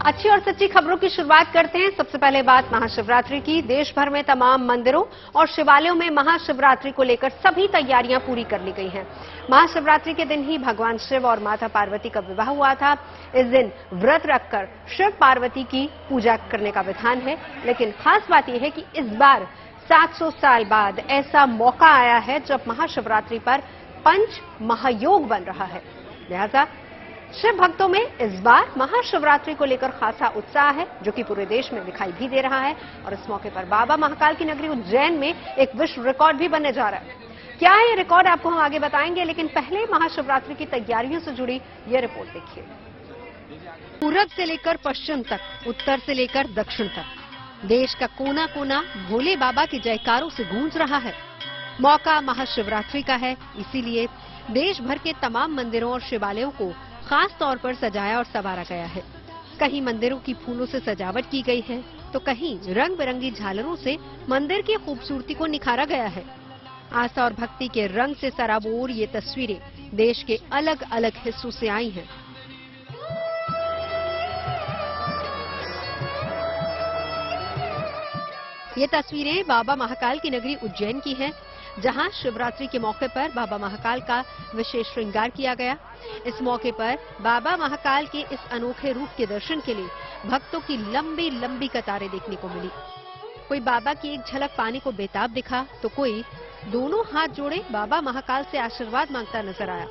अच्छी और सच्ची खबरों की शुरुआत करते हैं। सबसे पहले बात महाशिवरात्रि की। देश भर में तमाम मंदिरों और शिवालयों में महाशिवरात्रि को लेकर सभी तैयारियां पूरी कर ली गई हैं। महाशिवरात्रि के दिन ही भगवान शिव और माता पार्वती का विवाह हुआ था। इस दिन व्रत रखकर शिव पार्वती की पूजा करने का विधान है। लेकिन खास बात यह है कि इस बार 700 साल बाद ऐसा मौका आया है जब महाशिवरात्रि पर पंच महायोग बन रहा है। लिहाजा शिव भक्तों में इस बार महाशिवरात्रि को लेकर खासा उत्साह है, जो कि पूरे देश में दिखाई भी दे रहा है। और इस मौके पर बाबा महाकाल की नगरी उज्जैन में एक विश्व रिकॉर्ड भी बनने जा रहा है। क्या है ये रिकॉर्ड, आपको हम आगे बताएंगे, लेकिन पहले महाशिवरात्रि की तैयारियों से जुड़ी ये रिपोर्ट देखिए। पूरब से लेकर पश्चिम तक, उत्तर से लेकर दक्षिण तक देश का कोना कोना भोले बाबा के जयकारों से गूंज रहा है। मौका महाशिवरात्रि का है, इसीलिए देश भर के तमाम मंदिरों और शिवालयों को खास तौर पर सजाया और संवारा गया है। कहीं मंदिरों की फूलों से सजावट की गई है, तो कहीं रंग बिरंगी झालरों से मंदिर की खूबसूरती को निखारा गया है। आस्था और भक्ति के रंग से सराबोर ये तस्वीरें देश के अलग अलग हिस्सों से आई हैं। ये तस्वीरें बाबा महाकाल की नगरी उज्जैन की हैं, जहां शिवरात्रि के मौके पर बाबा महाकाल का विशेष श्रृंगार किया गया। इस मौके पर बाबा महाकाल के इस अनोखे रूप के दर्शन के लिए भक्तों की लंबी लंबी कतारें देखने को मिली। कोई बाबा की एक झलक पाने को बेताब दिखा, तो कोई दोनों हाथ जोड़े बाबा महाकाल से आशीर्वाद मांगता नजर आया।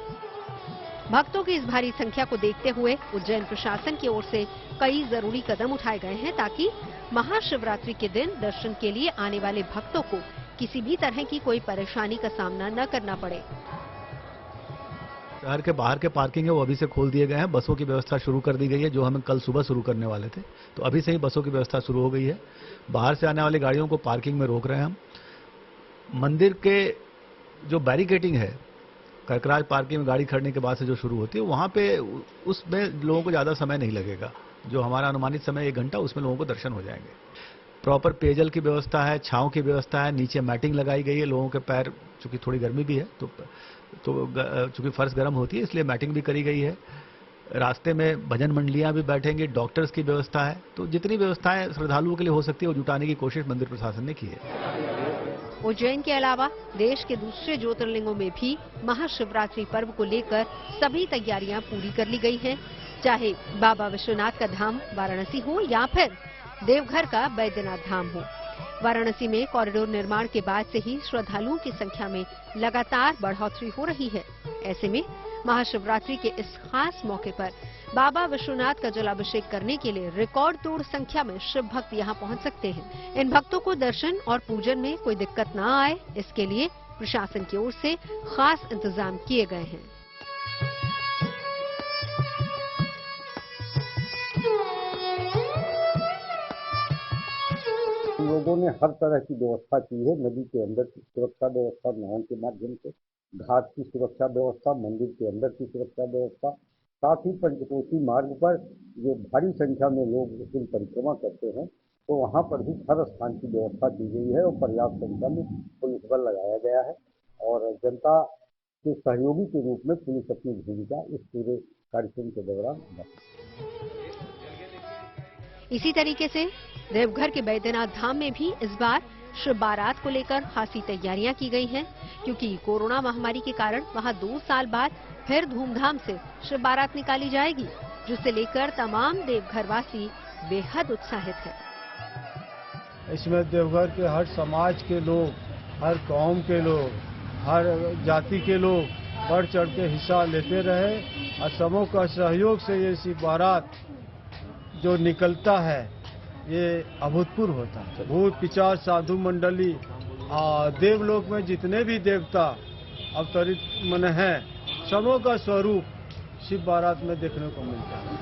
भक्तों की इस भारी संख्या को देखते हुए उज्जैन प्रशासन की ओर से कई जरूरी कदम उठाए गए हैं, ताकि महाशिवरात्रि के दिन दर्शन के लिए आने वाले भक्तों को किसी भी तरह की कोई परेशानी का सामना न करना पड़े। शहर के बाहर के पार्किंग है वो अभी से खोल दिए गए हैं। बसों की व्यवस्था शुरू कर दी गई है, जो हमें कल सुबह शुरू करने वाले थे, तो अभी से ही बसों की व्यवस्था शुरू हो गई है। बाहर से आने वाली गाड़ियों को पार्किंग में रोक रहे हैं हम। मंदिर के जो बैरिकेटिंग है, करकराज पार्किंग में गाड़ी खड़ने के बाद से जो शुरू होती है, वहां पे उसमें लोगों को ज्यादा समय नहीं लगेगा। जो हमारा अनुमानित समय 1 घंटा, उसमें लोगों को दर्शन हो जाएंगे। प्रॉपर पेयजल की व्यवस्था है, छांव की व्यवस्था है, नीचे मैटिंग लगाई गई है। लोगों के पैर, चूंकि थोड़ी गर्मी भी है, तो चूंकि फर्श गर्म होती है, इसलिए मैटिंग भी करी गई है। रास्ते में भजन मंडलियां भी बैठेंगी, डॉक्टर्स की व्यवस्था है। तो जितनी व्यवस्थाएं श्रद्धालुओं के लिए हो सकती है, वो जुटाने की कोशिश मंदिर प्रशासन ने की है। उज्जैन के अलावा देश के दूसरे ज्योतिर्लिंगों में भी महाशिवरात्रि पर्व को लेकर सभी तैयारियां पूरी कर ली गई हैं। चाहे बाबा विश्वनाथ का धाम वाराणसी हो या फिर देवघर का बैद्यनाथ धाम हो। वाराणसी में कॉरिडोर निर्माण के बाद से ही श्रद्धालुओं की संख्या में लगातार बढ़ोतरी हो रही है। ऐसे में महाशिवरात्रि के इस खास मौके पर बाबा विश्वनाथ का जलाभिषेक करने के लिए रिकॉर्ड तोड़ संख्या में शिव भक्त यहां पहुंच सकते हैं। इन भक्तों को दर्शन और पूजन में कोई दिक्कत न आए, इसके लिए प्रशासन की ओर से खास इंतजाम किए गए हैं। लोगों ने हर तरह की व्यवस्था की है। नदी के अंदर की सुरक्षा व्यवस्था, नाव के माध्यम से घाट की सुरक्षा व्यवस्था, मंदिर के अंदर की सुरक्षा व्यवस्था, साथ ही पंचकोशी मार्ग पर जो भारी संख्या में लोग उस दिन परिक्रमा करते हैं, तो वहां पर भी हर स्थान की व्यवस्था की गई है और पर्याप्त संख्या में पुलिस बल लगाया गया है। और जनता के सहयोगी के रूप में पुलिस अपनी भूमिका इस पूरे कार्यक्रम के दौरान। इसी तरीके से देवघर के बैद्यनाथ धाम में भी इस बार शिव बारात को लेकर खासी तैयारियां की गई हैं, क्योंकि कोरोना महामारी के कारण वहां 2 साल बाद फिर धूमधाम से शिव बारात निकाली जाएगी, जिसे लेकर तमाम देवघर वासी बेहद उत्साहित हैं। इसमें देवघर के हर समाज के लोग, हर कौम के लोग, हर जाति के लोग बढ़ चढ़ के हिस्सा लेते रहे और सबों का सहयोग से ये शिव बारात जो निकलता है, ये अभूतपूर्व होता है। भूत पिचार साधु मंडली देवलोक में जितने भी देवता अवतरित मन है, सबों का स्वरूप शिव बारात में देखने को मिलता है।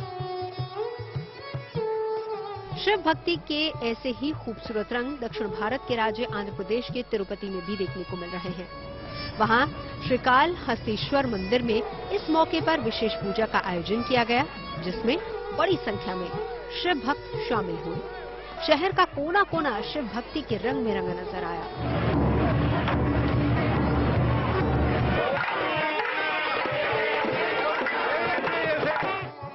शिव भक्ति के ऐसे ही खूबसूरत रंग दक्षिण भारत के राज्य आंध्र प्रदेश के तिरुपति में भी देखने को मिल रहे हैं। वहां श्रीकाल हस्तेश्वर मंदिर में इस मौके पर विशेष पूजा का आयोजन किया गया, जिसमें बड़ी संख्या में शिव भक्त शामिल हुए। शहर का कोना कोना शिव भक्ति के रंग में रंगा नजर आया।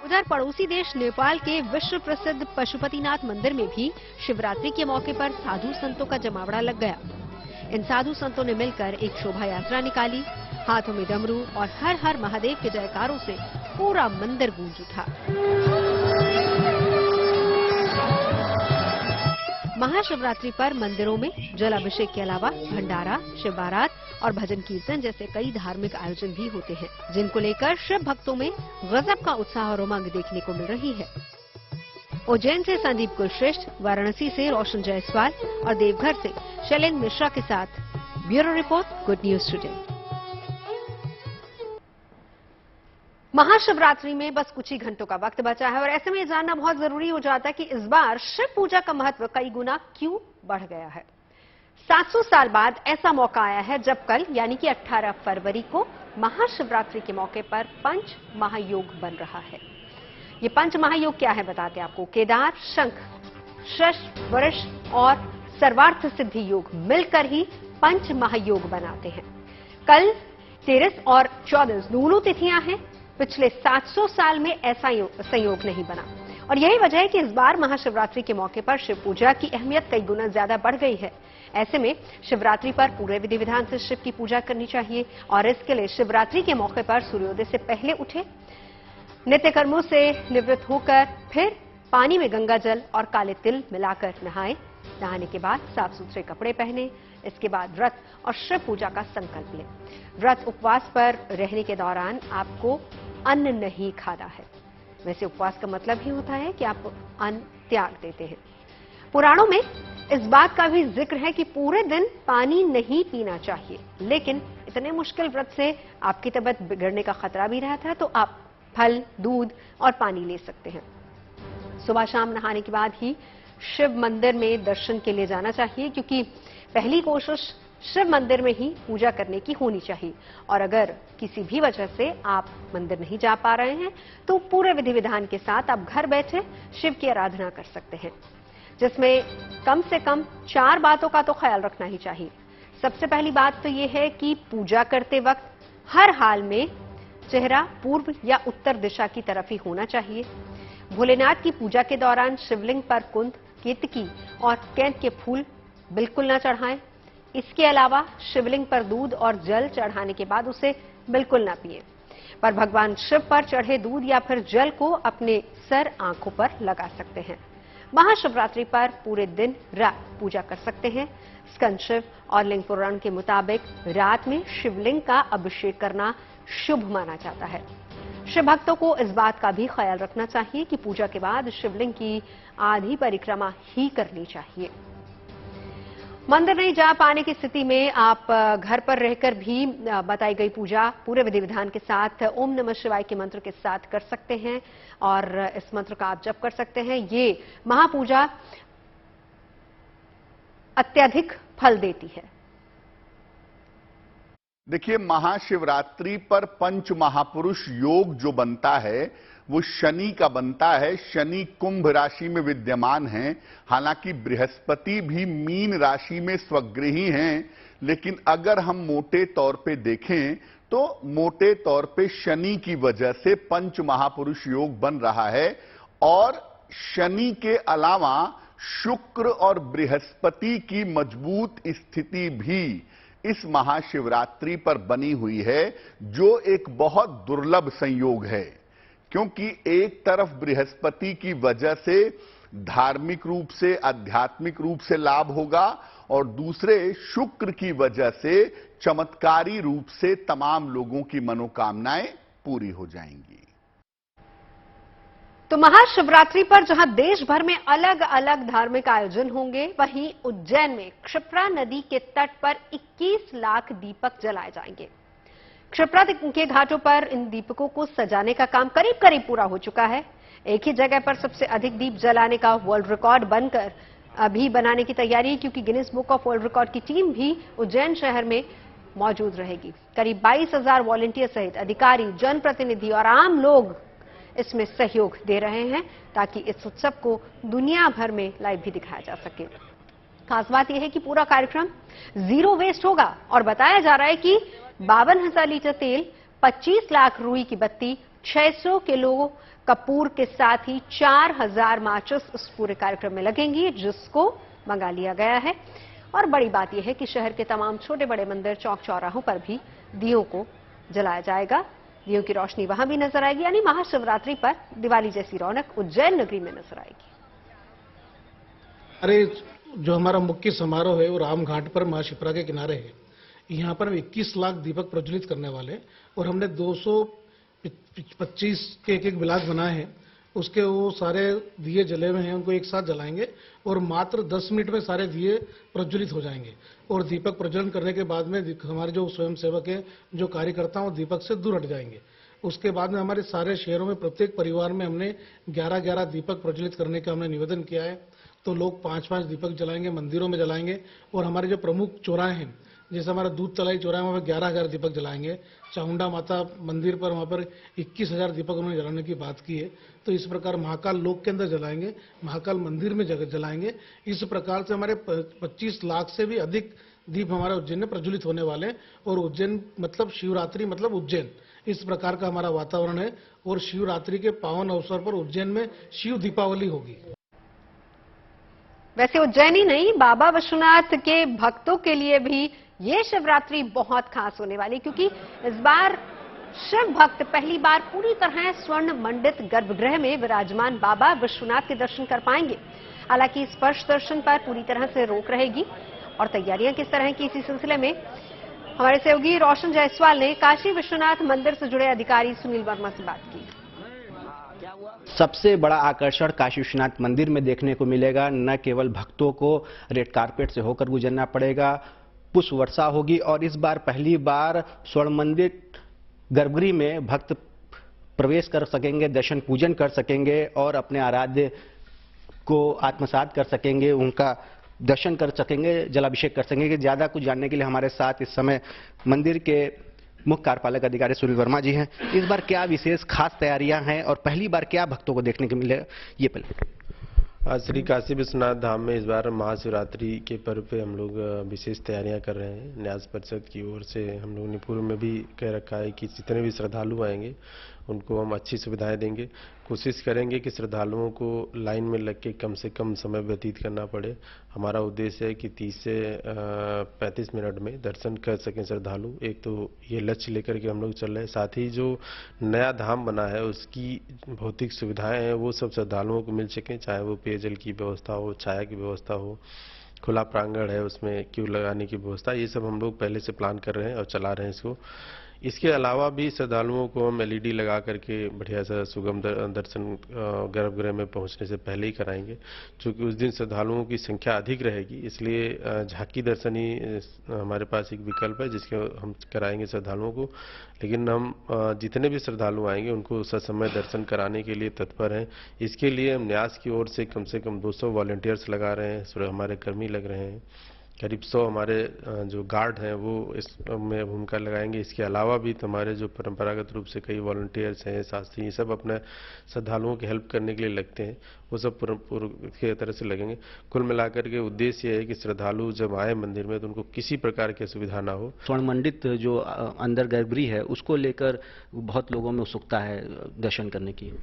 उधर पड़ोसी देश नेपाल के विश्व प्रसिद्ध पशुपतिनाथ मंदिर में भी शिवरात्रि के मौके पर साधु संतों का जमावड़ा लग गया। इन साधु संतों ने मिलकर एक शोभा यात्रा निकाली। हाथों में डमरू और हर हर महादेव के जयकारों से पूरा मंदिर गूंज उठा। महाशिवरात्रि पर मंदिरों में जलाभिषेक के अलावा भंडारा, शिव बारात और भजन कीर्तन जैसे कई धार्मिक आयोजन भी होते हैं, जिनको लेकर शिव भक्तों में गजब का उत्साह और उमंग देखने को मिल रही है। उज्जैन से संदीप कुलश्रेष्ठ, वाराणसी से रोशन जायसवाल और देवघर से शैलेंद्र मिश्रा के साथ bureau report, good news today. Mahashivratri में बस कुछ ही घंटों का वक्त बचा है और ऐसे में जानना बहुत जरूरी हो जाता है कि इस बार शिव पूजा का महत्व कई गुना क्यों बढ़ गया है। 700 साल बाद ऐसा मौका आया है जब कल यानी कि 18 फरवरी को महाशिवरात्रि के मौके पर पंच महायोग बन रहा है। ये पंच महायोग क्या है बताते हैं आपको। केदार, शंख, शश, वृष और सर्वार्थ सिद्धि योग मिलकर ही पंच महायोग बनाते हैं। कल 13 और 14 दोनों तिथियां हैं। पिछले 700 साल में ऐसा संयोग नहीं बना और यही वजह है कि इस बार महाशिवरात्रि के मौके पर शिव पूजा की अहमियत कई गुना ज्यादा बढ़ गई है। ऐसे में शिवरात्रि पर पूरे विधि विधान से शिव की पूजा करनी चाहिए और इसके लिए शिवरात्रि के मौके पर सूर्योदय से पहले उठे, नित्य कर्मों से निवृत्त होकर फिर पानी में गंगा जल और काले तिल मिलाकर नहाएं। नहाने के बाद साफ सुथरे कपड़े पहने, इसके बाद व्रत और शिव पूजा का संकल्प लें। व्रत उपवास पर रहने के दौरान आपको अन्न नहीं खाना है। वैसे उपवास का मतलब ही होता है कि आप अन्न त्याग देते हैं। पुराणों में इस बात का भी जिक्र है कि पूरे दिन पानी नहीं पीना चाहिए, लेकिन इतने मुश्किल व्रत से आपकी तबीयत बिगड़ने का खतरा भी रहता है तो आप फल, दूध और पानी ले सकते हैं। सुबह शाम नहाने के बाद ही शिव मंदिर में दर्शन के लिए जाना चाहिए, क्योंकि पहली कोशिश शिव मंदिर में ही पूजा करने की होनी चाहिए और अगर किसी भी वजह से आप मंदिर नहीं जा पा रहे हैं तो पूरे विधि विधान के साथ आप घर बैठे शिव की आराधना कर सकते हैं, जिसमें कम से कम 4 बातों का तो ख्याल रखना ही चाहिए। सबसे पहली बात तो यह है कि पूजा करते वक्त हर हाल में चेहरा पूर्व या उत्तर दिशा की तरफ ही होना चाहिए। भोलेनाथ की पूजा के दौरान शिवलिंग पर कुंद, केतकी और कैंत के फूल बिल्कुल न चढ़ाएं। इसके अलावा शिवलिंग पर दूध और जल चढ़ाने के बाद उसे बिल्कुल ना पिएं। पर भगवान शिव पर चढ़े दूध या फिर जल को अपने सर, आंखों पर लगा सकते हैं। महाशिवरात्रि पर पूरे दिन रात पूजा कर सकते हैं। स्कंद शिव और लिंग पुराण के मुताबिक रात में शिवलिंग का अभिषेक करना शुभ माना जाता है। शिव भक्तों को इस बात का भी ख्याल रखना चाहिए कि पूजा के बाद शिवलिंग की आधी परिक्रमा ही करनी चाहिए। मंदिर नहीं जा पाने की स्थिति में आप घर पर रहकर भी बताई गई पूजा पूरे विधि विधान के साथ ओम नमः शिवाय के मंत्र के साथ कर सकते हैं और इस मंत्र का आप जप कर सकते हैं। ये महापूजा अत्यधिक फल देती है। देखिए, महाशिवरात्रि पर पंच महापुरुष योग जो बनता है वो शनि का बनता है। शनि कुंभ राशि में विद्यमान हैं, हालांकि बृहस्पति भी मीन राशि में स्वगृही हैं, लेकिन अगर हम मोटे तौर पे देखें तो मोटे तौर पे शनि की वजह से पंच महापुरुष योग बन रहा है। और शनि के अलावा शुक्र और बृहस्पति की मजबूत स्थिति भी इस महाशिवरात्रि पर बनी हुई है, जो एक बहुत दुर्लभ संयोग है, क्योंकि एक तरफ बृहस्पति की वजह से धार्मिक रूप से, आध्यात्मिक रूप से लाभ होगा और दूसरे शुक्र की वजह से चमत्कारी रूप से तमाम लोगों की मनोकामनाएं पूरी हो जाएंगी। तो महाशिवरात्रि पर जहां देश भर में अलग अलग धार्मिक आयोजन होंगे, वहीं उज्जैन में क्षिप्रा नदी के तट पर 21 लाख दीपक जलाए जाएंगे। क्षिप्रा के घाटों पर इन दीपकों को सजाने का काम करीब करीब पूरा हो चुका है। एक ही जगह पर सबसे अधिक दीप जलाने का वर्ल्ड रिकॉर्ड बनकर अभी बनाने की तैयारी है, क्योंकि Guinness book of world record की टीम भी उज्जैन शहर में मौजूद रहेगी। करीब 22,000 वॉलंटियर सहित अधिकारी, जनप्रतिनिधि और आम लोग इसमें सहयोग दे रहे हैं ताकि इस उत्सव को दुनिया भर में लाइव भी दिखाया जा सके। खास बात यह है कि पूरा कार्यक्रम जीरो वेस्ट होगा और बताया जा रहा है कि 52,000 लीटर तेल, 25 लाख रुई की बत्ती, 600 किलो कपूर के साथ ही 4000 माचिस इस पूरे कार्यक्रम में लगेंगी, जिसको मंगा लिया गया है। और बड़ी बात यह है कि शहर के तमाम छोटे बड़े मंदिर, चौक चौराहों पर भी दियों को जलाया जाएगा। दियों की रोशनी वहां भी नजर आएगी, यानी महाशिवरात्रि पर दिवाली जैसी रौनक उज्जैन नगरी में नजर आएगी। अरे जो हमारा मुख्य समारोह है वो रामघाट पर महाशिप्रा के किनारे है। यहाँ पर हम 21 लाख दीपक प्रज्वलित करने वाले हैं और हमने 225 के एक विलास बनाए हैं। उसके वो सारे दिए जले हुए हैं, उनको एक साथ जलाएंगे और मात्र 10 मिनट में सारे दिए प्रज्वलित हो जाएंगे। और दीपक प्रज्वलन करने के बाद में हमारे जो स्वयंसेवक हैं, जो कार्यकर्ता हैं, वो दीपक से दूर हट जाएंगे। उसके बाद में हमारे सारे शहरों में प्रत्येक परिवार में हमने 11-11 दीपक प्रज्वलित करने का हमने निवेदन किया है। तो लोग 5-5 दीपक जलाएंगे, मंदिरों में जलाएंगे। और हमारे जो प्रमुख चौराहे हैं, जैसे हमारा दूध तलाई चौराहे, वहाँ पर 11,000 दीपक जलाएंगे। चामुंडा माता मंदिर पर वहाँ पर 21,000 दीपक उन्होंने जलाने की बात की है। तो इस प्रकार महाकाल लोक के अंदर जलाएंगे, महाकाल मंदिर में जलाएंगे। इस प्रकार से हमारे 25 लाख से भी अधिक दीप हमारे उज्जैन में प्रज्वलित होने वाले हैं। और उज्जैन मतलब शिवरात्रि मतलब उज्जैन, इस प्रकार का हमारा वातावरण है। और शिवरात्रि के पावन अवसर पर उज्जैन में शिव दीपावली होगी। वैसे उज्जैन ही नहीं, बाबा विश्वनाथ के भक्तों के लिए भी ये शिवरात्रि बहुत खास होने वाली, क्योंकि इस बार शिव भक्त पहली बार पूरी तरह स्वर्ण मंडित गर्भगृह में विराजमान बाबा विश्वनाथ के दर्शन कर पाएंगे। हालांकि स्पर्श दर्शन पर पूरी तरह से रोक रहेगी। और तैयारियां किस तरह की, इसी सिलसिले में हमारे सहयोगी रोशन जायसवाल ने काशी विश्वनाथ मंदिर से जुड़े अधिकारी सुनील वर्मा से बात की। सबसे बड़ा आकर्षण काशी विश्वनाथ मंदिर में देखने को मिलेगा। न केवल भक्तों को रेड कारपेट से होकर गुजरना पड़ेगा, पुष्प वर्षा होगी। और इस बार पहली बार स्वर्ण मंदिर गर्भगृह में भक्त प्रवेश कर सकेंगे, दर्शन पूजन कर सकेंगे और अपने आराध्य को आत्मसात कर सकेंगे, उनका दर्शन कर सकेंगे, जलाभिषेक कर सकेंगे। ज्यादा कुछ जानने के लिए हमारे साथ इस समय मंदिर के मुख्य कार्यपालक अधिकारी सुनील वर्मा जी हैं। इस बार क्या विशेष खास तैयारियां हैं और पहली बार क्या भक्तों को देखने को मिलेगा, ये पहले। आज श्री काशी विश्वनाथ धाम में इस बार महाशिवरात्रि के पर्व पे हम लोग विशेष तैयारियां कर रहे हैं। न्यास परिषद की ओर से हम लोगों ने पूर्व में भी कह रखा है कि जितने भी श्रद्धालु आएंगे उनको हम अच्छी सुविधाएं देंगे। कोशिश करेंगे कि श्रद्धालुओं को लाइन में लग के कम से कम समय व्यतीत करना पड़े। हमारा उद्देश्य है कि 30 से 35 मिनट में दर्शन कर सकें श्रद्धालु। एक तो ये लक्ष्य लेकर के हम लोग चल रहे हैं। साथ ही जो नया धाम बना है उसकी भौतिक सुविधाएं हैं वो सब श्रद्धालुओं को मिल सकें, चाहे वो पेयजल की व्यवस्था हो, छाया की व्यवस्था हो, खुला प्रांगण है उसमें क्यू लगाने की व्यवस्था, ये सब हम लोग पहले से प्लान कर रहे हैं और चला रहे हैं इसको। इसके अलावा भी श्रद्धालुओं को हम एलईडी लगा करके बढ़िया सा सुगम दर्शन गर्भगृह में पहुंचने से पहले ही कराएंगे। चूँकि उस दिन श्रद्धालुओं की संख्या अधिक रहेगी, इसलिए झांकी दर्शन ही हमारे पास एक विकल्प है जिसके हम कराएंगे श्रद्धालुओं को। लेकिन हम जितने भी श्रद्धालु आएंगे उनको ससमय दर्शन कराने के लिए तत्पर हैं। इसके लिए हम न्यास की ओर से कम 200 वॉलंटियर्स लगा रहे हैं, हमारे कर्मी लग रहे हैं। करीब 100 हमारे जो गार्ड हैं वो इसमें भूमिका लगाएंगे। इसके अलावा भी हमारे जो परंपरागत रूप से कई वॉलंटियर्स हैं, शास्त्री, ये सब अपने श्रद्धालुओं की हेल्प करने के लिए लगते हैं, वो सब पूर्ण के तरह से लगेंगे। कुल मिलाकर के उद्देश्य ये है कि श्रद्धालु जब आए मंदिर में तो उनको किसी प्रकार की असुविधा ना हो। स्वर्ण मंडित जो अंदर गर्भगृह है उसको लेकर बहुत लोगों में उत्सुकता है दर्शन करने की।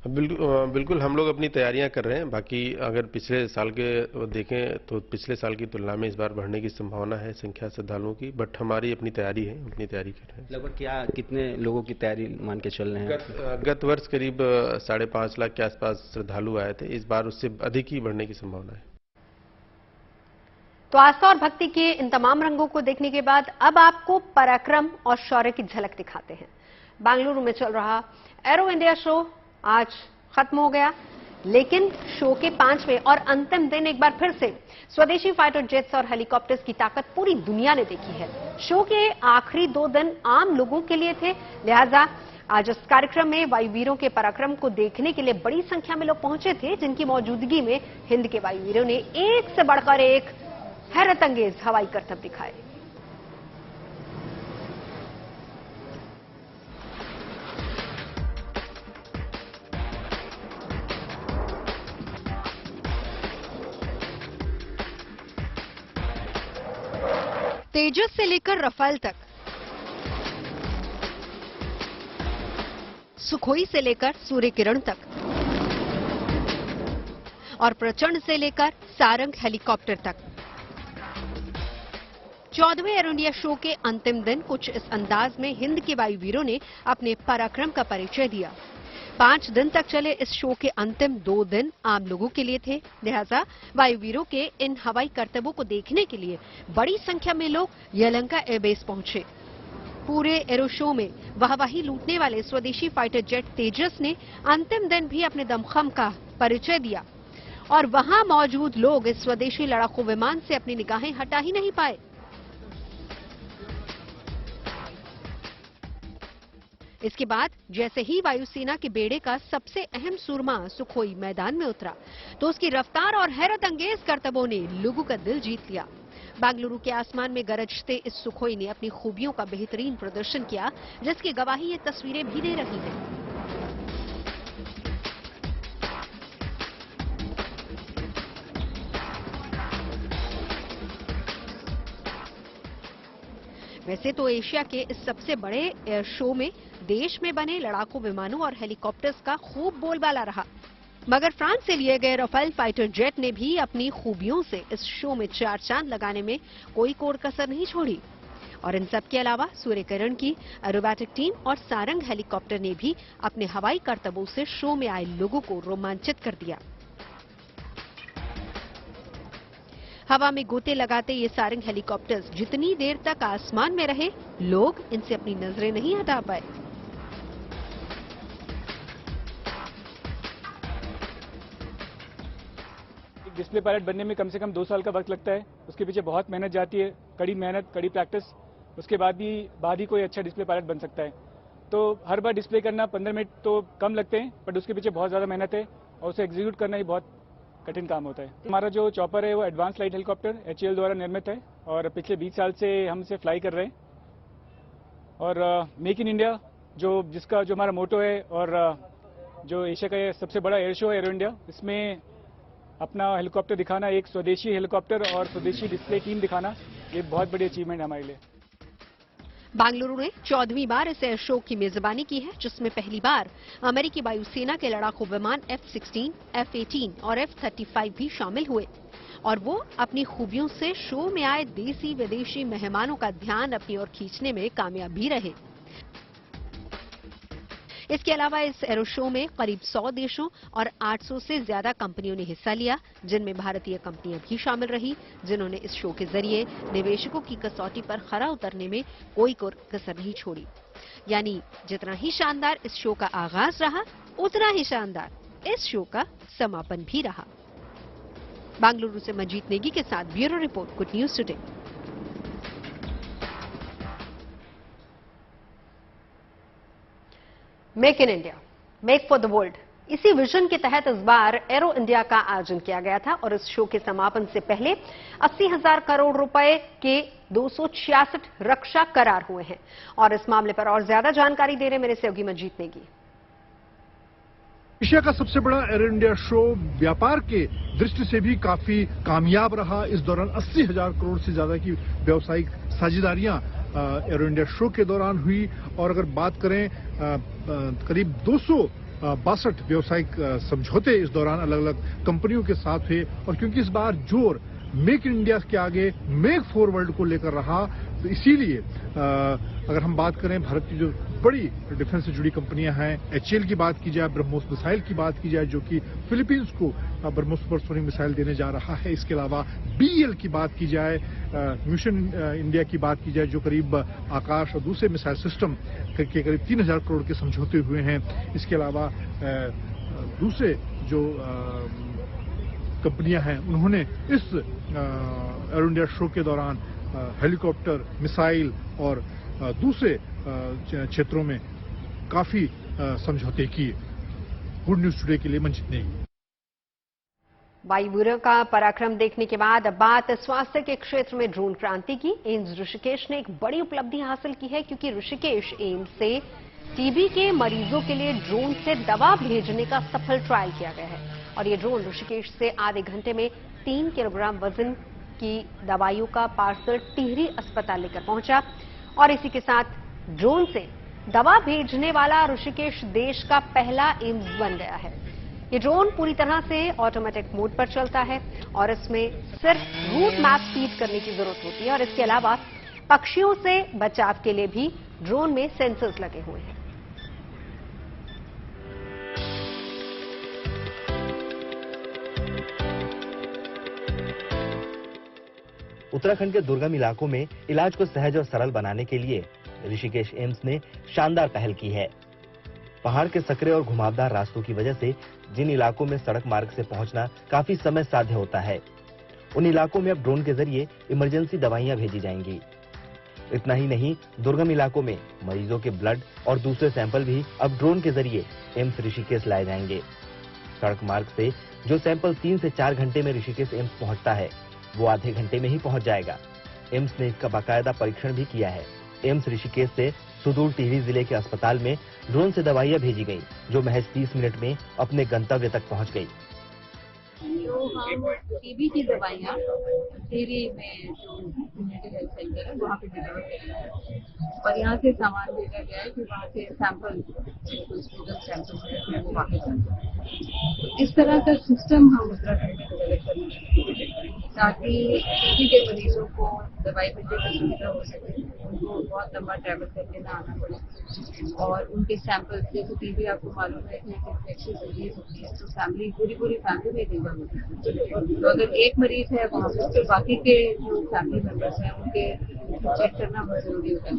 बिल्कुल हम लोग अपनी तैयारियां कर रहे हैं। बाकी अगर पिछले साल के देखें तो पिछले साल की तुलना में इस बार बढ़ने की संभावना है संख्या श्रद्धालुओं की, बट हमारी अपनी तैयारी है, अपनी तैयारी कर रहे हैं। लगभग क्या कितने लोगों की तैयारी मान के चल रहे हैं? गत वर्ष करीब 5.5 लाख के आसपास श्रद्धालु आए थे, इस बार उससे अधिक ही बढ़ने की संभावना है। तो आस्था और भक्ति के इन तमाम रंगों को देखने के बाद अब आपको पराक्रम और शौर्य की झलक दिखाते हैं। बेंगलुरु में चल रहा एरो इंडिया शो आज खत्म हो गया, लेकिन शो के 5वें और अंतिम दिन एक बार फिर से स्वदेशी फाइटर जेट्स और हेलीकॉप्टर्स की ताकत पूरी दुनिया ने देखी है। शो के आखिरी 2 दिन आम लोगों के लिए थे, लिहाजा आज इस कार्यक्रम में वायुवीरों के पराक्रम को देखने के लिए बड़ी संख्या में लोग पहुंचे थे, जिनकी मौजूदगी में हिंद के वायुवीरों ने एक से बढ़कर एक हैरत अंगेज हवाई करतब दिखाए। तेजस से लेकर रफाल तक सुखोई से लेकर सूर्य किरण तक और प्रचंड से लेकर सारंग हेलीकॉप्टर तक। 14वें एरो इंडिया शो के अंतिम दिन कुछ इस अंदाज में हिंद के वायुवीरों ने अपने पराक्रम का परिचय दिया। 5 दिन तक चले इस शो के अंतिम 2 दिन आम लोगों के लिए थे, लिहाजा वायुवीरों के इन हवाई करतबों को देखने के लिए बड़ी संख्या में लोग यलहंका एयरबेस पहुंचे। पूरे एरो शो में वाहवाही लूटने वाले स्वदेशी फाइटर जेट तेजस ने अंतिम दिन भी अपने दमखम का परिचय दिया और वहां मौजूद लोग इस स्वदेशी लड़ाकू विमान से अपनी निगाहें हटा ही नहीं पाए। इसके बाद जैसे ही वायुसेना के बेड़े का सबसे अहम सूरमा सुखोई मैदान में उतरा तो उसकी रफ्तार और हैरत अंगेज करतबों ने लोगों का दिल जीत लिया। बेंगलुरु के आसमान में गरजते इस सुखोई ने अपनी खूबियों का बेहतरीन प्रदर्शन किया, जिसकी गवाही ये तस्वीरें भी दे रही हैं। वैसे तो एशिया के इस सबसे बड़े एयर शो में देश में बने लड़ाकू विमानों और हेलीकॉप्टर्स का खूब बोलबाला रहा, मगर फ्रांस से लिए गए राफेल फाइटर जेट ने भी अपनी खूबियों से इस शो में 4 चांद लगाने में कोई कोर कसर नहीं छोड़ी। और इन सब के अलावा सूर्य किरण की एरोबैटिक टीम और सारंग हेलीकॉप्टर ने भी अपने हवाई करतबों से शो में आए लोगों को रोमांचित कर दिया। हवा में गोते लगाते ये सारंग हेलीकॉप्टर्स जितनी देर तक आसमान में रहे, लोग इनसे अपनी नजरें नहीं हटा पाए। डिस्प्ले पायलट बनने में कम से कम 2 साल का वक्त लगता है। उसके पीछे बहुत मेहनत जाती है, कड़ी मेहनत, कड़ी प्रैक्टिस। उसके बाद ही कोई अच्छा डिस्प्ले पायलट बन सकता है। तो हर बार डिस्प्ले करना 15 मिनट तो कम लगते हैं, बट उसके पीछे बहुत ज़्यादा मेहनत है और उसे एग्जीक्यूट करना ही बहुत कठिन काम होता है। हमारा जो चॉपर है वो एडवांस लाइट हेलीकॉप्टर HAL द्वारा निर्मित है और पिछले 20 साल से हम इसे फ्लाई कर रहे हैं। और मेक इन इंडिया जिसका हमारा मोटो है और जो एशिया का सबसे बड़ा एयर शो है एरो इंडिया, इसमें अपना हेलीकॉप्टर दिखाना, एक स्वदेशी हेलीकॉप्टर और स्वदेशी डिस्प्ले टीम दिखाना, ये बहुत बड़ी अचीवमेंट है हमारे लिए। बेंगलुरु ने 14वीं बार इस एयर शो की मेजबानी की है, जिसमें पहली बार अमेरिकी वायुसेना के लड़ाकू विमान F-16, F-18 और F-35 भी शामिल हुए और वो अपनी खूबियों से शो में आए देसी विदेशी मेहमानों का ध्यान अपनी ओर खींचने में कामयाब भी रहे। इसके अलावा इस एरो शो में करीब 100 देशों और 800 से ज्यादा कंपनियों ने हिस्सा लिया, जिनमें भारतीय कंपनियां भी शामिल रही, जिन्होंने इस शो के जरिए निवेशकों की कसौटी पर खरा उतरने में कोई कसर नहीं छोड़ी। यानी जितना ही शानदार इस शो का आगाज रहा, उतना ही शानदार इस शो का समापन भी रहा। बेंगलुरु से मंजीत नेगी के साथ bureau report, good news today. Make in India, make for the world, इसी विजन के तहत इस बार एरो इंडिया का आयोजन किया गया था और इस शो के समापन से पहले 80,000 करोड़ रुपए के 266 रक्षा करार हुए हैं। और इस मामले पर और ज्यादा जानकारी दे रहे मेरे सहयोगी मंजीत नेगी। एशिया का सबसे बड़ा एरो इंडिया शो व्यापार के दृष्टि से भी काफी कामयाब रहा। इस दौरान 80,000 करोड़ से ज्यादा की व्यावसायिक साझेदारियां एरो इंडिया शो के दौरान हुई और अगर बात करें करीब 262 व्यावसायिक समझौते इस दौरान अलग अलग कंपनियों के साथ हुए। और क्योंकि इस बार जोर मेक इन इंडिया के आगे मेक फॉर वर्ल्ड को लेकर रहा, तो इसीलिए अगर हम बात करें भारत की जो बड़ी डिफेंस से जुड़ी कंपनियां हैं, HAL की बात की जाए, ब्रह्मोस मिसाइल की बात की जाए जो कि फिलीपींस को ब्रह्मोस सुपरसोनिक मिसाइल देने जा रहा है, इसके अलावा BEL की बात की जाए, मिशन इंडिया की बात की जाए जो करीब आकाश और दूसरे मिसाइल सिस्टम के करीब 3,000 करोड़ के समझौते हुए हैं, इसके अलावा दूसरे जो कंपनियां हैं उन्होंने इस एरो इंडिया शो के दौरान हेलीकॉप्टर, मिसाइल और दूसरे क्षेत्रों में काफी समझौते किए। गुड न्यूज टुडे के लिए मंजीत नेगी। वायुवीरों का पराक्रम देखने के बाद अब बात स्वास्थ्य के क्षेत्र में ड्रोन क्रांति की। एम्स ऋषिकेश ने एक बड़ी उपलब्धि हासिल की है, क्योंकि ऋषिकेश एम्स से टीबी के मरीजों के लिए ड्रोन से दवा भेजने का सफल ट्रायल किया गया है और ये ड्रोन ऋषिकेश से आधे घंटे में 3 किलोग्राम वजन की दवाइयों का पार्सल टिहरी अस्पताल लेकर पहुंचा और इसी के साथ ड्रोन से दवा भेजने वाला ऋषिकेश देश का पहला एम्स बन गया है। ये ड्रोन पूरी तरह से ऑटोमेटिक मोड पर चलता है और इसमें सिर्फ रूट मैप फीड करने की जरूरत होती है और इसके अलावा पक्षियों से बचाव के लिए भी ड्रोन में सेंसर्स लगे हुए हैं। उत्तराखंड के दुर्गम इलाकों में इलाज को सहज और सरल बनाने के लिए ऋषिकेश एम्स ने शानदार पहल की है। पहाड़ के सकरे और घुमावदार रास्तों की वजह से जिन इलाकों में सड़क मार्ग से पहुंचना काफी समय साध्य होता है, उन इलाकों में अब ड्रोन के जरिए इमरजेंसी दवाइयां भेजी जाएंगी। इतना ही नहीं, दुर्गम इलाकों में मरीजों के ब्लड और दूसरे सैंपल भी अब ड्रोन के जरिए एम्स ऋषिकेश लाए जाएंगे। सड़क मार्ग से जो सैंपल 3 से 4 घंटे में ऋषिकेश एम्स पहुंचता है, वो आधे घंटे में ही पहुंच जाएगा। एम्स ने इसका बाकायदा परीक्षण भी किया है। एम्स ऋषिकेश से सुदूर टिहरी जिले के अस्पताल में ड्रोन से दवाइयां भेजी गई, जो महज 30 मिनट में अपने गंतव्य तक पहुंच गई। तो हम टीबी की दवाइयाँ टिहरी में जो हेल्थ सेंटर है वहाँ पे डिलीवर करेंगे और यहाँ से सामान भेजा गया है कि वहाँ से सैंपल स्टूडेंट सैंपल है वो वापस जाते हैं। इस तरह का सिस्टम हम उत्तराखंड में डेवलप करेंगे ताकि टीबी के मरीजों को दवाई मिलने की सुविधा हो सके, उनको बहुत लंबा ट्रैवल करके ना आना पड़े और उनके सैंपल जैसे टीबी आपको मालूम है कि इन्फेक्शियस डिजीज होती है तो फैमिली पूरी फैमिली में डिलीवर होती है। तो अगर एक मरीज है वहाँ पे तो बाकी के जो फैमिली मेंबर्स हैं उनके चेक करना बहुत जरूरी होता है,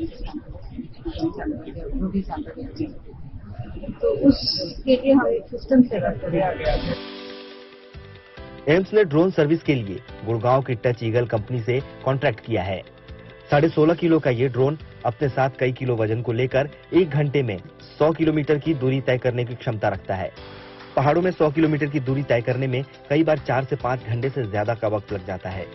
वो भी सैंपल तो उसके लिए हम एक सिस्टम सेटअप करें। एम्स ने ड्रोन सर्विस के लिए गुड़गांव की टच ईगल कंपनी से कॉन्ट्रैक्ट किया है। 16.5 किलो का ये ड्रोन अपने साथ कई किलो वजन को लेकर 1 घंटे में 100 किलोमीटर की दूरी तय करने की क्षमता रखता है। पहाड़ों में 100 किलोमीटर की दूरी तय करने में कई बार 4 से 5 घंटे से ज्यादा का वक्त लग जाता है,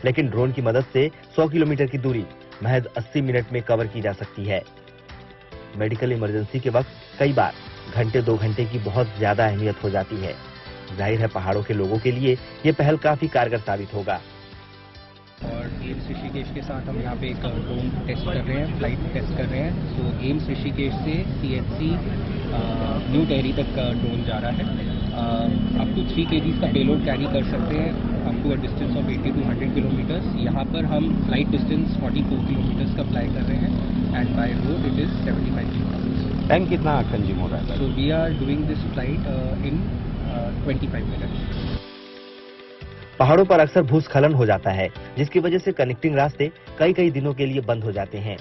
लेकिन ड्रोन की मदद से 100 किलोमीटर की दूरी महज 80 मिनट में कवर की जा सकती है। मेडिकल इमरजेंसी के वक्त कई बार घंटे 2 घंटे की बहुत ज्यादा अहमियत हो जाती है। जाहिर है पहाड़ों के लोगों के लिए ये पहल काफी कारगर साबित होगा। और एम्स ऋषिकेश के साथ हम यहाँ पे एक ड्रोन टेस्ट कर रहे हैं, फ्लाइट टेस्ट कर रहे हैं। सो एम्स ऋषिकेश से CHC न्यू टिहरी तक ड्रोन जा रहा है। अप टू 3 kg का पेलोड कैरी कर सकते हैं up to a distance of 80 to 100 kilometres. यहाँ पर हम फ्लाइट डिस्टेंस 44 किलोमीटर्स का फ्लाई कर रहे हैं and by road it is 75 kilometres. Time कितना कंज्यूम हो रहा है? So we are doing this flight in 25 minutes. पहाड़ों पर अक्सर भूस्खलन हो जाता है, जिसकी वजह से कनेक्टिंग रास्ते कई दिनों के लिए बंद हो जाते हैं।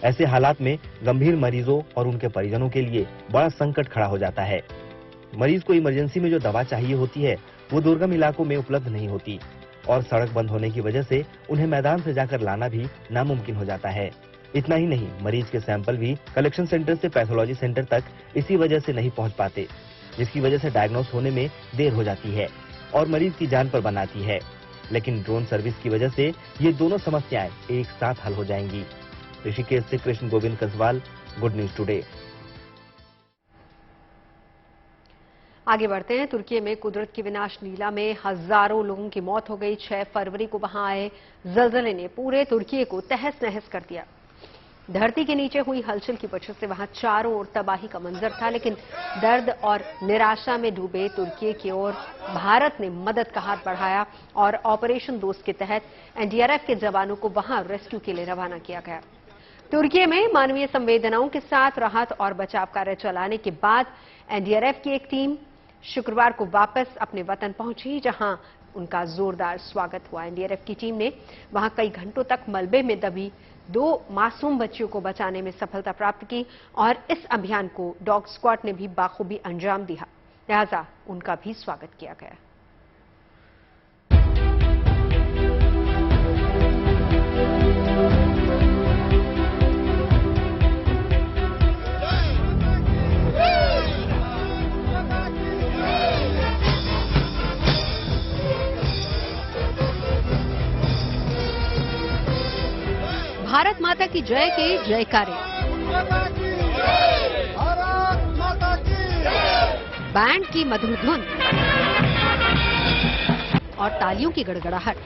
ऐसे हालात में गंभीर मरीजों और उनके परिजनों के लिए बड़ा संकट खड़ा हो जाता है। मरीज को इमरजेंसी में जो दवा चाहिए होती है वो दुर्गम इलाकों में उपलब्ध नहीं होती और सड़क बंद होने की वजह से उन्हें मैदान से जाकर लाना भी नामुमकिन हो जाता है। इतना ही नहीं, मरीज के सैंपल भी कलेक्शन सेंटर से पैथोलॉजी सेंटर तक इसी वजह से नहीं पहुंच पाते, जिसकी वजह से डायग्नोस होने में देर हो जाती है और मरीज की जान पर बनाती है। लेकिन ड्रोन सर्विस की वजह से ये दोनों समस्याएं एक साथ हल हो जाएंगी। ऋषिकेश से Krishna Govind Kanswal, good news today. आगे बढ़ते हैं। तुर्की में कुदरत की विनाश लीला में हजारों लोगों की मौत हो गई। 6 फरवरी को वहां आए जलजले ने पूरे तुर्की को तहस नहस कर दिया। धरती के नीचे हुई हलचल की वजह से वहां चारों ओर तबाही का मंजर था, लेकिन दर्द और निराशा में डूबे तुर्की की ओर भारत ने मदद का हाथ बढ़ाया और ऑपरेशन दोस्त के तहत एनडीआरएफ के जवानों को वहां रेस्क्यू के लिए रवाना किया गया। तुर्की में मानवीय संवेदनाओं के साथ राहत और बचाव कार्य चलाने के बाद एनडीआरएफ की एक टीम शुक्रवार को वापस अपने वतन पहुंची, जहां उनका जोरदार स्वागत हुआ। एनडीआरएफ की टीम ने वहां कई घंटों तक मलबे में दबी 2 मासूम बच्चियों को बचाने में सफलता प्राप्त की और इस अभियान को डॉग स्क्वाड ने भी बाखूबी अंजाम दिया, लिहाजा उनका भी स्वागत किया गया। भारत माता की जय के जयकारे, बैंड की मधुर धुन और तालियों की गड़गड़ाहट।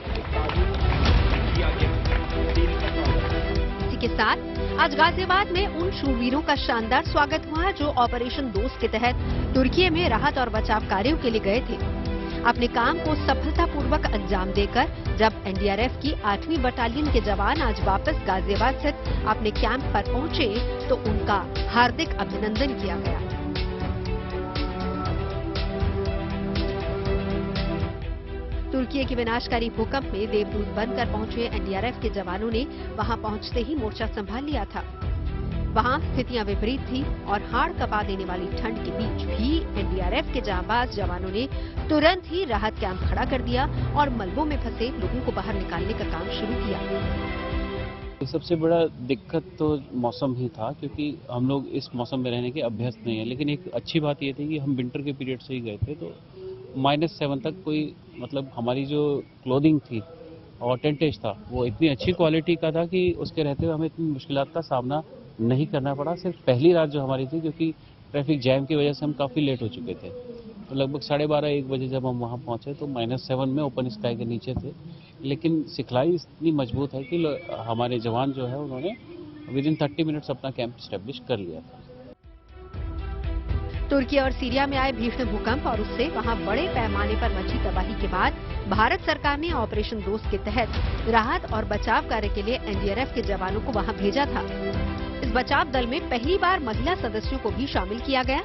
इसी के साथ आज गाजियाबाद में उन शूरवीरों का शानदार स्वागत हुआ जो ऑपरेशन दोस्त के तहत तुर्की में राहत और बचाव कार्यों के लिए गए थे। अपने काम को सफलतापूर्वक अंजाम देकर जब एनडीआरएफ की 8वीं बटालियन के जवान आज वापस गाजियाबाद स्थित अपने कैंप पर पहुंचे तो उनका हार्दिक अभिनंदन किया गया। तुर्की के विनाशकारी भूकंप में देवदूत बनकर पहुंचे एनडीआरएफ के जवानों ने वहां पहुंचते ही मोर्चा संभाल लिया था। वहां स्थितियां विपरीत थी और हाड़ कपा देने वाली ठंड के बीच भी एनडीआरएफ के जांबाज जवानों ने तुरंत ही राहत कैंप खड़ा कर दिया और मलबों में फंसे लोगों को बाहर निकालने का काम शुरू किया। सबसे बड़ा दिक्कत तो मौसम ही था, क्योंकि हम लोग इस मौसम में रहने के अभ्यस्त नहीं है। लेकिन एक अच्छी बात ये थी कि हम विंटर के पीरियड से ही गए थे, तो -7 तक कोई मतलब हमारी जो क्लोथिंग थी और टेंटेज था वो इतनी अच्छी क्वालिटी का था कि उसके रहते हुए हमें इतनी मुश्किलात का सामना नहीं करना पड़ा। सिर्फ पहली रात जो हमारी थी, क्योंकि ट्रैफिक जैम की वजह से हम काफ़ी लेट हो चुके थे, तो लगभग 12:30-1 बजे जब हम वहाँ पहुँचे तो -7 में ओपन स्काई के नीचे थे। लेकिन सिखलाई इतनी मजबूत है कि हमारे जवान जो है उन्होंने विदिन 30 मिनट्स अपना कैंप स्टैब्लिश कर लिया था। तुर्की और सीरिया में आए भीषण भूकंप और उससे वहां बड़े पैमाने पर मची तबाही के बाद भारत सरकार ने ऑपरेशन दोस्त के तहत राहत और बचाव कार्य के लिए एनडीआरएफ के जवानों को वहां भेजा था। इस बचाव दल में पहली बार महिला सदस्यों को भी शामिल किया गया।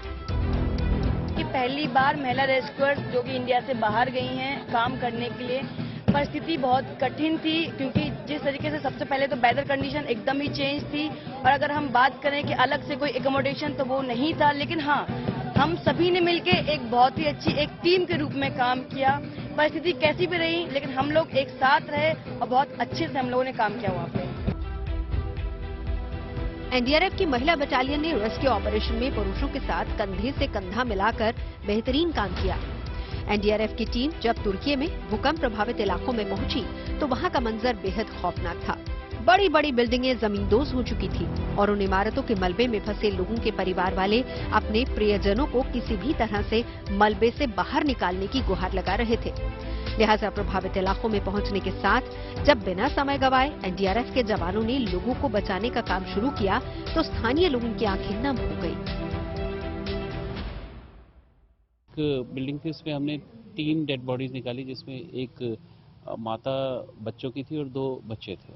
ये पहली बार महिला रेस्क्यूअर्स जो कि इंडिया से बाहर गई हैं काम करने के लिए। परिस्थिति बहुत कठिन थी, क्योंकि जिस तरीके से सबसे पहले तो वेदर कंडीशन एकदम ही चेंज थी, और अगर हम बात करें कि अलग से कोई एकोमोडेशन तो वो नहीं था। लेकिन हाँ, हम सभी ने मिलके एक बहुत ही अच्छी एक टीम के रूप में काम किया। परिस्थिति कैसी भी रही, लेकिन हम लोग एक साथ रहे और बहुत अच्छे से हम लोगों ने काम किया वहाँ पे। एनडीआरएफ की महिला बटालियन ने रेस्क्यू ऑपरेशन में पुरुषों के साथ कंधे से कंधा मिलाकर बेहतरीन काम किया। एनडीआरएफ की टीम जब तुर्की में भूकंप प्रभावित इलाकों में पहुंची तो वहां का मंजर बेहद खौफनाक था। बड़ी बड़ी बिल्डिंगें जमींदोज हो चुकी थी और उन इमारतों के मलबे में फंसे लोगों के परिवार वाले अपने प्रियजनों को किसी भी तरह से मलबे से बाहर निकालने की गुहार लगा रहे थे। लिहाजा प्रभावित इलाकों में पहुंचने के साथ जब बिना समय गंवाए एनडीआरएफ के जवानों ने लोगों को बचाने का काम शुरू किया तो स्थानीय लोगों की आंखें नम हो गई। बिल्डिंग थी, उसमें हमने 3 डेड बॉडीज निकाली, जिसमें एक माता बच्चों की थी और 2 बच्चे थे।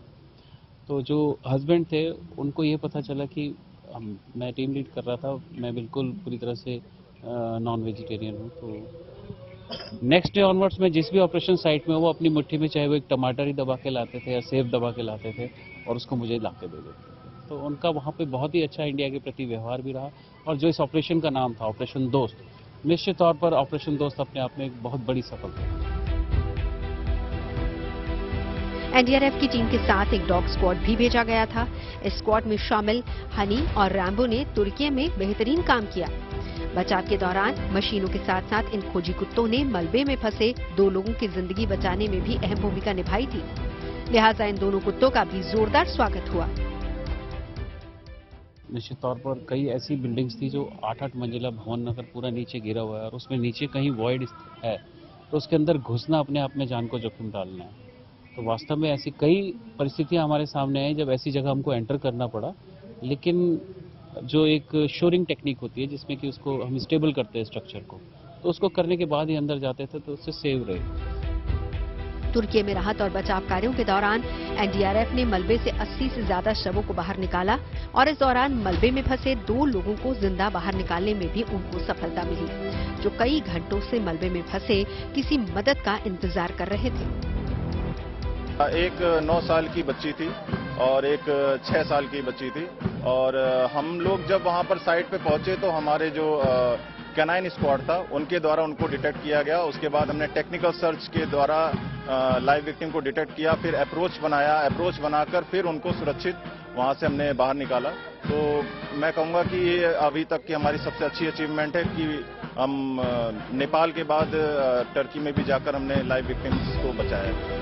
तो जो हस्बैंड थे उनको ये पता चला कि मैं टीम लीड कर रहा था, मैं बिल्कुल पूरी तरह से नॉन वेजिटेरियन हूँ। तो नेक्स्ट डे ऑनवर्ड्स में जिस भी ऑपरेशन साइट में वो अपनी मुट्ठी में चाहे वो एक टमाटर ही दबा के लाते थे या सेब दबा के लाते थे और उसको मुझे ला के दे देते थे। तो उनका वहाँ पे बहुत ही अच्छा इंडिया के प्रति व्यवहार भी रहा। और जो इस ऑपरेशन का नाम था ऑपरेशन दोस्त, निश्चित तौर पर ऑपरेशन दोस्त अपने आप में एक बहुत बड़ी सफलता है। एनडीआरएफ की टीम के साथ एक डॉग स्क्वाड भी भेजा गया था। इस स्क्वाड में शामिल हनी और रैम्बो ने तुर्की में बेहतरीन काम किया। बचाव के दौरान मशीनों के साथ साथ इन खोजी कुत्तों ने मलबे में फंसे 2 लोगों की जिंदगी बचाने में भी अहम भूमिका निभाई थी। लिहाजा इन दोनों कुत्तों का भी जोरदार स्वागत हुआ। निश्चित तौर पर कई ऐसी बिल्डिंग्स थी जो 8-8 मंजिला भवन अगर पूरा नीचे गिरा हुआ है और उसमें नीचे कहीं वॉइड है तो उसके अंदर घुसना अपने आप में जान को जोखिम डालना है। तो वास्तव में ऐसी कई परिस्थितियां हमारे सामने आई जब ऐसी जगह हमको एंटर करना पड़ा। लेकिन जो एक शोरिंग टेक्निक होती है जिसमें कि उसको हम स्टेबल करते हैं स्ट्रक्चर को, तो उसको करने के बाद ही अंदर जाते थे तो उससे सेव रहे। तुर्की में राहत और बचाव कार्यों के दौरान एनडीआरएफ ने मलबे से 80 से ज्यादा शवों को बाहर निकाला और इस दौरान मलबे में फंसे 2 लोगों को जिंदा बाहर निकालने में भी उनको सफलता मिली, जो कई घंटों से मलबे में फंसे किसी मदद का इंतजार कर रहे थे। एक 9 साल की बच्ची थी और एक 6 साल की बच्ची थी। और हम लोग जब वहां पर साइट पे पहुंचे तो हमारे जो कैनाइन स्क्वाड था उनके द्वारा उनको डिटेक्ट किया गया। उसके बाद हमने टेक्निकल सर्च के द्वारा लाइव विक्टिम को डिटेक्ट किया, फिर अप्रोच बनाकर फिर उनको सुरक्षित वहां से हमने बाहर निकाला। तो मैं कहूँगा कि ये अभी तक की हमारी सबसे अच्छी अचीवमेंट है कि हम नेपाल के बाद टर्की में भी जाकर हमने लाइव विक्टिम्स को बचाया।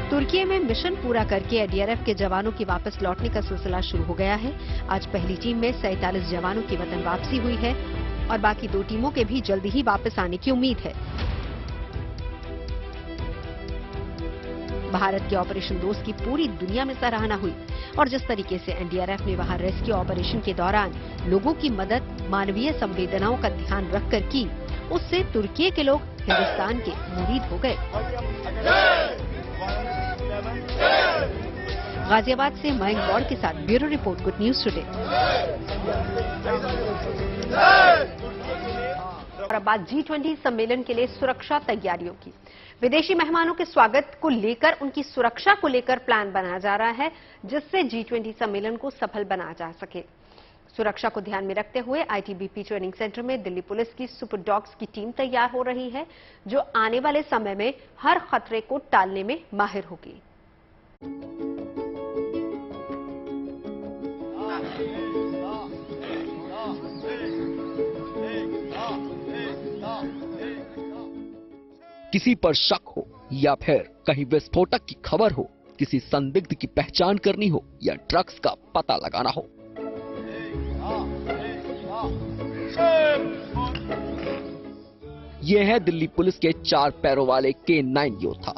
तुर्की में मिशन पूरा करके एनडीआरएफ के जवानों की वापस लौटने का सिलसिला शुरू हो गया है। आज पहली टीम में 47 जवानों की वतन वापसी हुई है और बाकी 2 टीमों के भी जल्दी ही वापस आने की उम्मीद है। भारत के ऑपरेशन दोस्त की पूरी दुनिया में सराहना हुई और जिस तरीके से एनडीआरएफ ने वहां रेस्क्यू ऑपरेशन के दौरान लोगों की मदद मानवीय संवेदनाओं का ध्यान रखकर की, उससे तुर्की के लोग हिंदुस्तान के मुरीद हो गए। गाजियाबाद से मयंक गौड़ के साथ bureau report, good news today. और अब बात G20 सम्मेलन के लिए सुरक्षा तैयारियों की। विदेशी मेहमानों के स्वागत को लेकर, उनकी सुरक्षा को लेकर प्लान बनाया जा रहा है, जिससे G20 सम्मेलन को सफल बनाया जा सके। सुरक्षा को ध्यान में रखते हुए आईटीबीपी ट्रेनिंग सेंटर में दिल्ली पुलिस की सुपर डॉग्स की टीम तैयार हो रही है, जो आने वाले समय में हर खतरे को टालने में माहिर होगी। किसी पर शक हो या फिर कहीं विस्फोटक की खबर हो, किसी संदिग्ध की पहचान करनी हो या ड्रग्स का पता लगाना हो, ये है दिल्ली पुलिस के 4 पैरों वाले K9 योद्धा,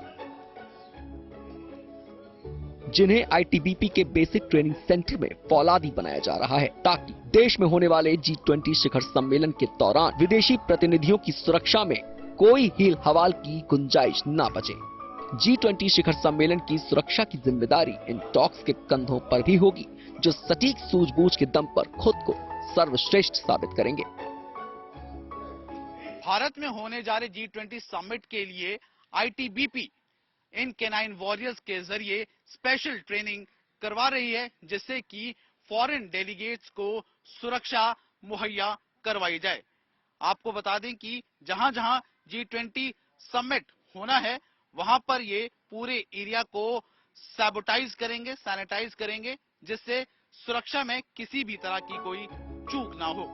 जिन्हें आईटीबीपी के बेसिक ट्रेनिंग सेंटर में फौलादी बनाया जा रहा है, ताकि देश में होने वाले G20 शिखर सम्मेलन के दौरान विदेशी प्रतिनिधियों की सुरक्षा में कोई हील हवाल की गुंजाइश ना बचे। G20 शिखर सम्मेलन की सुरक्षा की जिम्मेदारी इन डॉग्स के कंधों पर भी होगी, जो सटीक सूझबूझ के दम पर खुद को सर्वश्रेष्ठ साबित करेंगे। भारत में होने जा रहे G20 समिट के लिए आईटीबीपी इन K9 वॉरियर्स के जरिए स्पेशल ट्रेनिंग करवा रही है, जिससे कि फॉरेन डेलीगेट्स को सुरक्षा मुहैया करवाई जाए। आपको बता दें कि जहां जहां G20 समिट होना है, वहां पर ये पूरे एरिया को सैबोटाइज करेंगे, सैनिटाइज करेंगे, जिससे सुरक्षा में किसी भी तरह की कोई चूक ना हो।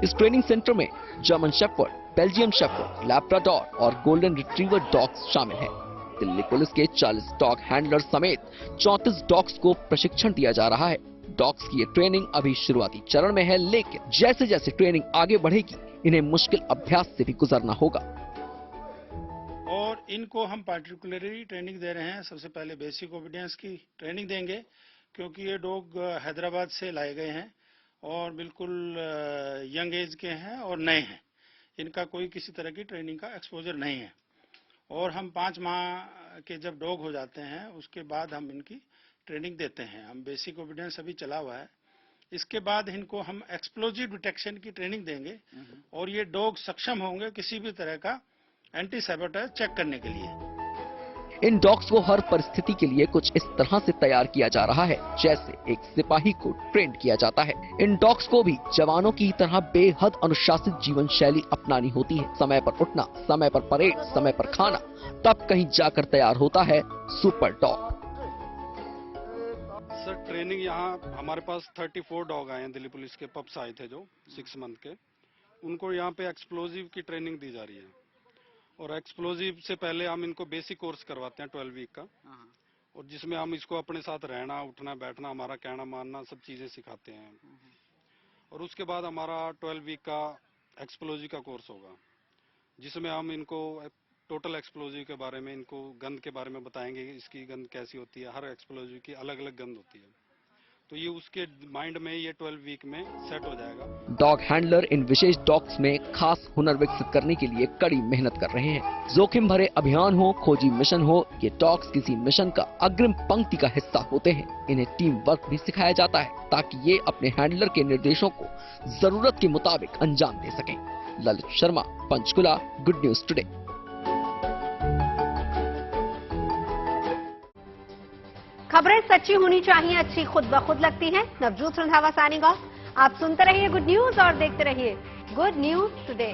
इस ट्रेनिंग सेंटर में German shepherd, Belgium shepherd, Labrador और गोल्डन रिट्रीवर डॉग्स शामिल हैं। दिल्ली पुलिस के 40 डॉग हैंडलर समेत 34 डॉग्स को प्रशिक्षण दिया जा रहा है। डॉग्स की ये ट्रेनिंग अभी शुरुआती चरण में है, लेकिन जैसे जैसे ट्रेनिंग आगे बढ़ेगी, इन्हें मुश्किल अभ्यास से भी गुजरना होगा। और इनको हम पार्टिकुलरली ट्रेनिंग दे रहे हैं। सबसे पहले बेसिक ओबीडियंस की ट्रेनिंग देंगे, क्योंकि ये डॉग हैदराबाद से लाए गए हैं और बिल्कुल यंग एज के हैं और नए हैं। इनका कोई किसी तरह की ट्रेनिंग का एक्सपोजर नहीं है। और हम 5 माह के जब डॉग हो जाते हैं, उसके बाद हम इनकी ट्रेनिंग देते हैं। हम बेसिक ओबीडियंस अभी चला हुआ है। इसके बाद इनको हम एक्सप्लोजिव डिटेक्शन की ट्रेनिंग देंगे और ये डॉग सक्षम होंगे किसी भी तरह का एंटी सैबोटेज चेक करने के लिए। इन डॉग्स को हर परिस्थिति के लिए कुछ इस तरह से तैयार किया जा रहा है, जैसे एक सिपाही को ट्रेन किया जाता है। इन डॉग्स को भी जवानों की तरह बेहद अनुशासित जीवन शैली अपनानी होती है। समय पर उठना, समय पर परेड, समय पर खाना, तब कहीं जाकर तैयार होता है सुपर डॉग। सर, ट्रेनिंग यहाँ हमारे पास 34 डॉग आए हैं। दिल्ली पुलिस के पप्स आए थे जो 6 मंथ के, उनको यहाँ पे एक्सप्लोजिव की ट्रेनिंग दी जा रही है। और एक्सप्लोजिव से पहले हम इनको बेसिक कोर्स करवाते हैं 12 वीक का, और जिसमें हम इसको अपने साथ रहना, उठना, बैठना, हमारा कहना मानना, सब चीजें सिखाते हैं। और उसके बाद हमारा 12 वीक का एक्सप्लोजिव का कोर्स होगा, जिसमें हम इनको टोटल एक्सप्लोजिव के बारे में, इनको गंद के बारे में बताएंगे, इसकी गंद कैसी होती है। हर एक्सप्लोजिव की अलग अलग गंद होती है, तो ये उसके माइंड में ये 12 वीक में सेट हो जाएगा। डॉग हैंडलर इन विशेष डॉग्स में खास हुनर विकसित करने के लिए कड़ी मेहनत कर रहे हैं। जोखिम भरे अभियान हो, खोजी मिशन हो, ये डॉग्स किसी मिशन का अग्रिम पंक्ति का हिस्सा होते हैं। इन्हें टीम वर्क भी सिखाया जाता है, ताकि ये अपने हैंडलर के निर्देशों को जरूरत के मुताबिक अंजाम दे सकें। Lalit Sharma, Panchkula, good news today. खबरें सच्ची होनी चाहिए, अच्छी खुद ब खुद लगती हैं। Navjot Randhawa signing off. आप सुनते रहिए गुड न्यूज और देखते रहिए गुड न्यूज टुडे।